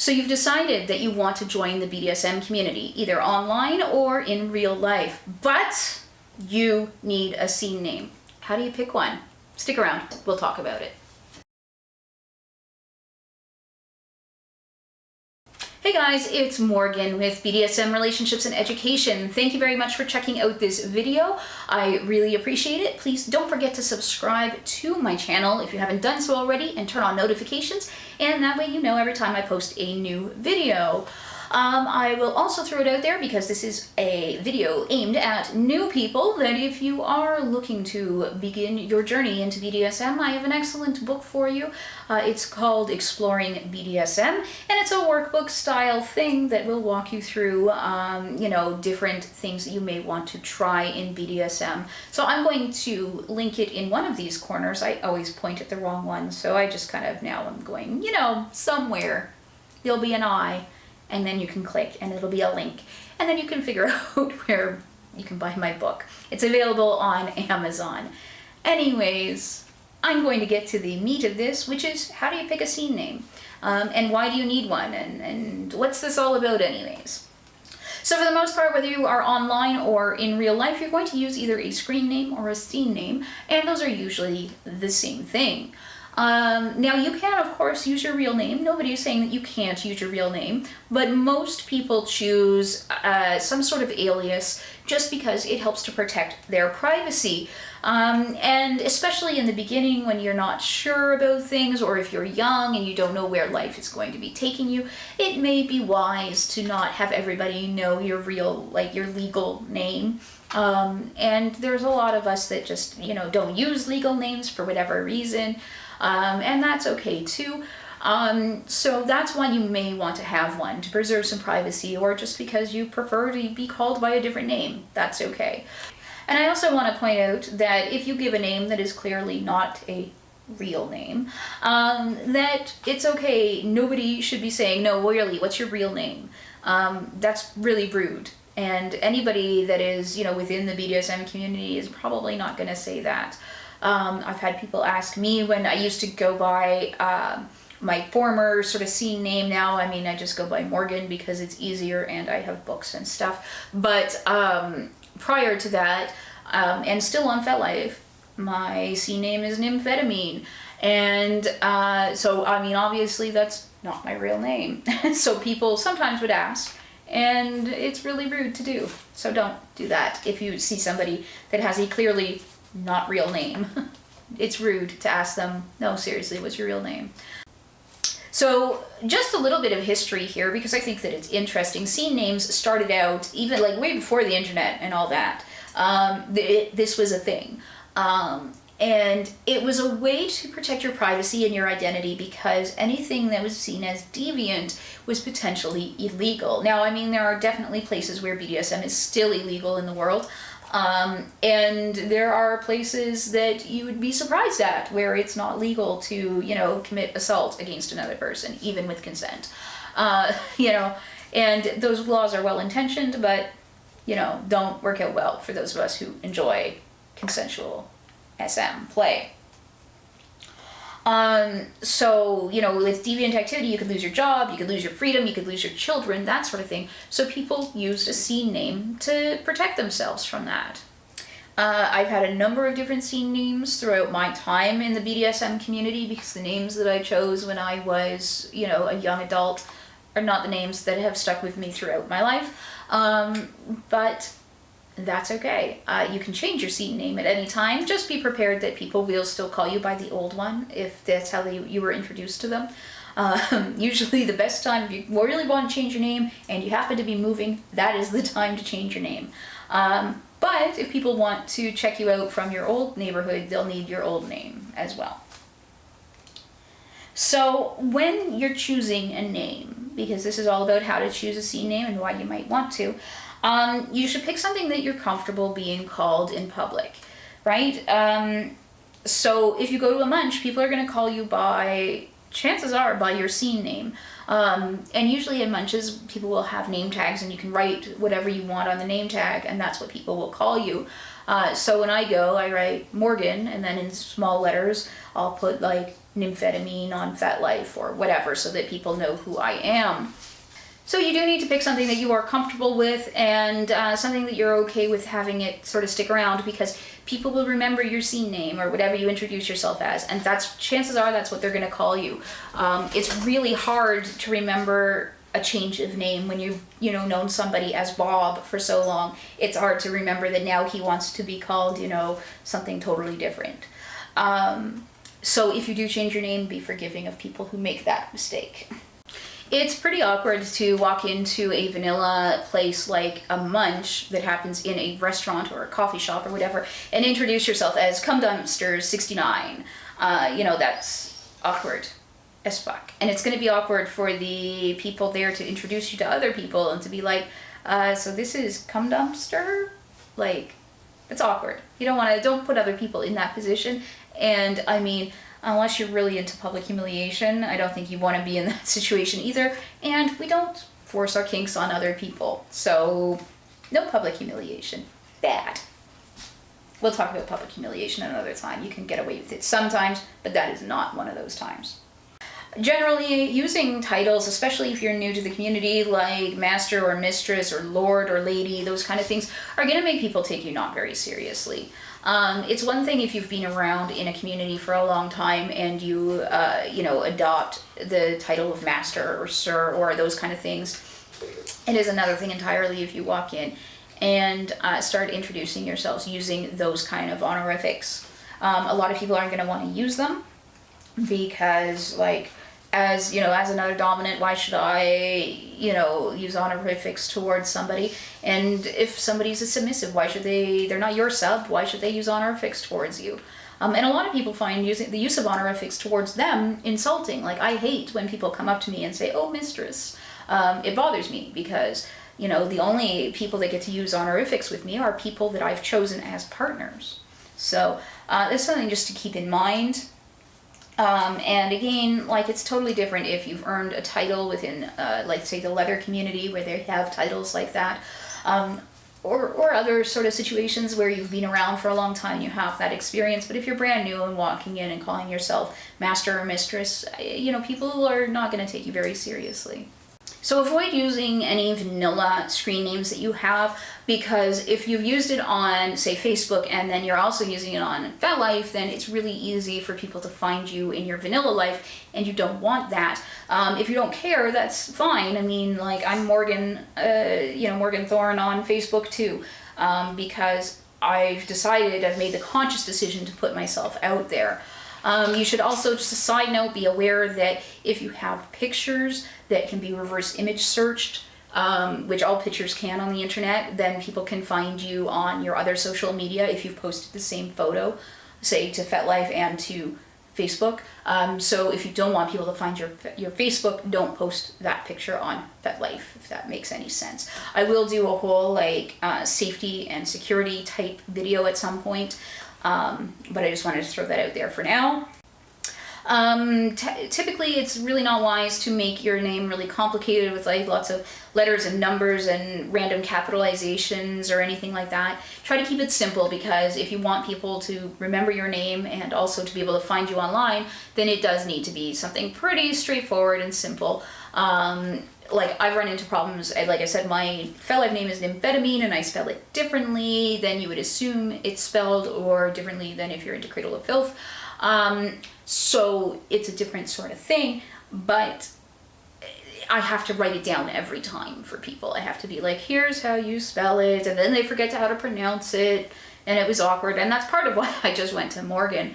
So you've decided that you want to join the BDSM community, either online or in real life, but you need a scene name. How do you pick one? Stick around, we'll talk about it. Hey guys, it's Morgan with BDSM Relationships and Education. Thank you very much for checking out this video. I really appreciate it. Please don't forget to subscribe to my channel if you haven't done so already, and turn on notifications, and that way you know every time I post a new video. I will also throw it out there because this is a video aimed at new people, that if you are looking to begin your journey into BDSM, I have an excellent book for you. It's called Exploring BDSM, and it's a workbook style thing that will walk you through, different things that you may want to try in BDSM. So I'm going to link it in one of these corners. I always point at the wrong one, so I just kind of now I'm going, somewhere there'll be an eye, and then you can click and it'll be a link, and then you can figure out where you can buy my book. It's available on Amazon. Anyways, I'm going to get to the meat of this, which is how do you pick a scene name? And why do you need one? And what's this all about anyways? So for the most part, whether you are online or in real life, you're going to use either a screen name or a scene name, and those are usually the same thing. Now you can of course use your real name. Nobody is saying that you can't use your real name, but most people choose some sort of alias just because it helps to protect their privacy. And especially in the beginning when you're not sure about things, or if you're young and you don't know where life is going to be taking you, it may be wise to not have everybody know your real, your legal name. And there's a lot of us that just, don't use legal names for whatever reason. And that's okay too. So that's why you may want to have one, to preserve some privacy, or just because you prefer to be called by a different name. That's okay. And I also want to point out that if you give a name that is clearly not a real name, that it's okay. Nobody should be saying, no, really, what's your real name? That's really rude. And anybody that is, within the BDSM community is probably not going to say that. I've had people ask me when I used to go by my former sort of scene name. Now, I just go by Morgan because it's easier and I have books and stuff. But prior to that, and still on Fetlife, my scene name is Nymphetamine. And so, obviously that's not my real name. So people sometimes would ask, and it's really rude to do. So don't do that if you see somebody that has a clearly not real name. It's rude to ask them, no, seriously, what's your real name? So just a little bit of history here, because I think that it's interesting. Scene names started out even way before the internet and all that. This was a thing. And it was a way to protect your privacy and your identity, because anything that was seen as deviant was potentially illegal. Now, there are definitely places where BDSM is still illegal in the world. And there are places that you would be surprised at where it's not legal to, commit assault against another person, even with consent. And those laws are well-intentioned, but, don't work out well for those of us who enjoy consensual SM play. So, with deviant activity, you could lose your job, you could lose your freedom, you could lose your children, that sort of thing. So people used a scene name to protect themselves from that. I've had a number of different scene names throughout my time in the BDSM community, because the names that I chose when I was, a young adult are not the names that have stuck with me throughout my life. But that's okay. You can change your scene name at any time. Just be prepared that people will still call you by the old one if that's how you were introduced to them. Usually the best time, if you really want to change your name and you happen to be moving, that is the time to change your name. But if people want to check you out from your old neighborhood, they'll need your old name as well. So when you're choosing a name, because this is all about how to choose a scene name and why you might want to, you should pick something that you're comfortable being called in public, right? So if you go to a munch, people are going to call you by, chances are, by your scene name. And usually in munches, people will have name tags, and you can write whatever you want on the name tag, and that's what people will call you. So when I go, I write Morgan, and then in small letters, I'll put like nymphetamine on Fetlife or whatever, so that people know who I am. So you do need to pick something that you are comfortable with, and something that you're okay with having it sort of stick around, because people will remember your scene name or whatever you introduce yourself as, and chances are that's what they're going to call you. It's really hard to remember a change of name when you've known somebody as Bob for so long. It's hard to remember that now he wants to be called something totally different. So if you do change your name, be forgiving of people who make that mistake. It's pretty awkward to walk into a vanilla place like a munch that happens in a restaurant or a coffee shop or whatever and introduce yourself as Cum Dumpster 69. That's awkward as fuck. And it's going to be awkward for the people there to introduce you to other people and to be like, so this is Cum Dumpster? Like, it's awkward. Don't put other people in that position. And I mean, unless you're really into public humiliation, I don't think you want to be in that situation either. And we don't force our kinks on other people. So, no public humiliation. Bad. We'll talk about public humiliation another time. You can get away with it sometimes, but that is not one of those times. Generally, using titles, especially if you're new to the community, like master or mistress or lord or lady, those kind of things, are going to make people take you not very seriously. It's one thing if you've been around in a community for a long time and you, adopt the title of master or sir or those kind of things. It is another thing entirely if you walk in and start introducing yourselves using those kind of honorifics. A lot of people aren't going to want to use them because, as another dominant, why should I, use honorifics towards somebody? And if somebody's a submissive, they're not your sub, why should they use honorifics towards you? And a lot of people find the use of honorifics towards them insulting. Like, I hate when people come up to me and say, oh, mistress. It bothers me because, the only people that get to use honorifics with me are people that I've chosen as partners. So, it's something just to keep in mind. And again, it's totally different if you've earned a title within, say, the leather community where they have titles like that, or other sort of situations where you've been around for a long time and you have that experience. But if you're brand new and walking in and calling yourself master or mistress, people are not going to take you very seriously. So avoid using any vanilla screen names that you have, because if you've used it on, say, Facebook, and then you're also using it on Fetlife, then it's really easy for people to find you in your vanilla life, and you don't want that. If you don't care, that's fine. I mean, I'm Morgan, Morgan Thorne on Facebook too, because I've made the conscious decision to put myself out there. You should also, just a side note, be aware that if you have pictures that can be reverse image searched, which all pictures can on the internet, then people can find you on your other social media if you've posted the same photo, say, to Fetlife and to Facebook. So if you don't want people to find your Facebook, don't post that picture on Fetlife, if that makes any sense. I will do a whole safety and security type video at some point. But I just wanted to throw that out there for now. Typically, it's really not wise to make your name really complicated with lots of letters and numbers and random capitalizations or anything like that. Try to keep it simple, because if you want people to remember your name and also to be able to find you online, then it does need to be something pretty straightforward and simple. I've run into problems, like I said, my Fetlife name is nymphetamine, and I spell it differently than you would assume it's spelled, or differently than if you're into Cradle of Filth. So it's a different sort of thing, but I have to write it down every time for people. I have to be like, here's how you spell it, and then they forget how to pronounce it, and it was awkward, and that's part of why I just went to Morgan.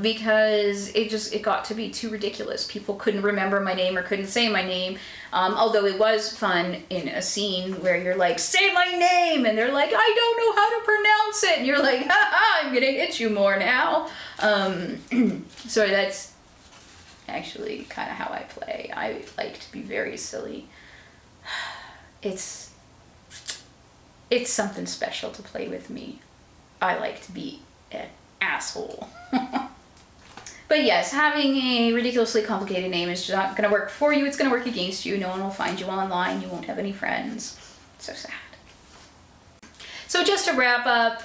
Because it got to be too ridiculous. People couldn't remember my name or couldn't say my name. Although it was fun in a scene where you're like, say my name! And they're like, I don't know how to pronounce it! And you're like, ha, I'm gonna hit you more now. So that's actually kind of how I play. I like to be very silly. It's something special to play with me. I like to be an asshole. But yes, having a ridiculously complicated name is just not going to work for you. It's going to work against you. No one will find you online. You won't have any friends. So sad. So just to wrap up,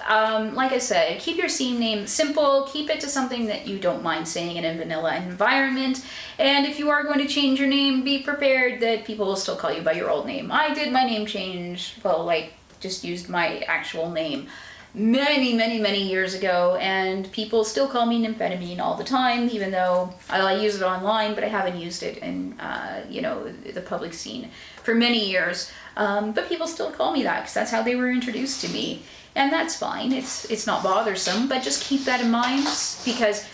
like I said, keep your scene name simple. Keep it to something that you don't mind saying in a vanilla environment. And if you are going to change your name, be prepared that people will still call you by your old name. I did my name change, well, like, just used my actual name many years ago, and people still call me Nymphetamine all the time, even though I use it online, but I haven't used it in, you know, the public scene for many years. But people still call me that because that's how they were introduced to me, and that's fine. It's not bothersome, but just keep that in mind, because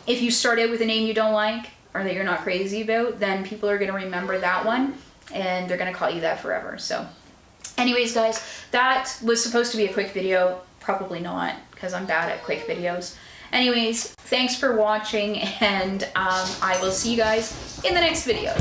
if you start out with a name you don't like or that you're not crazy about, then people are going to remember that one, and they're going to call you that forever. So anyways, guys, that was supposed to be a quick video. Probably not, because I'm bad at quick videos. Anyways, thanks for watching, and I will see you guys in the next video.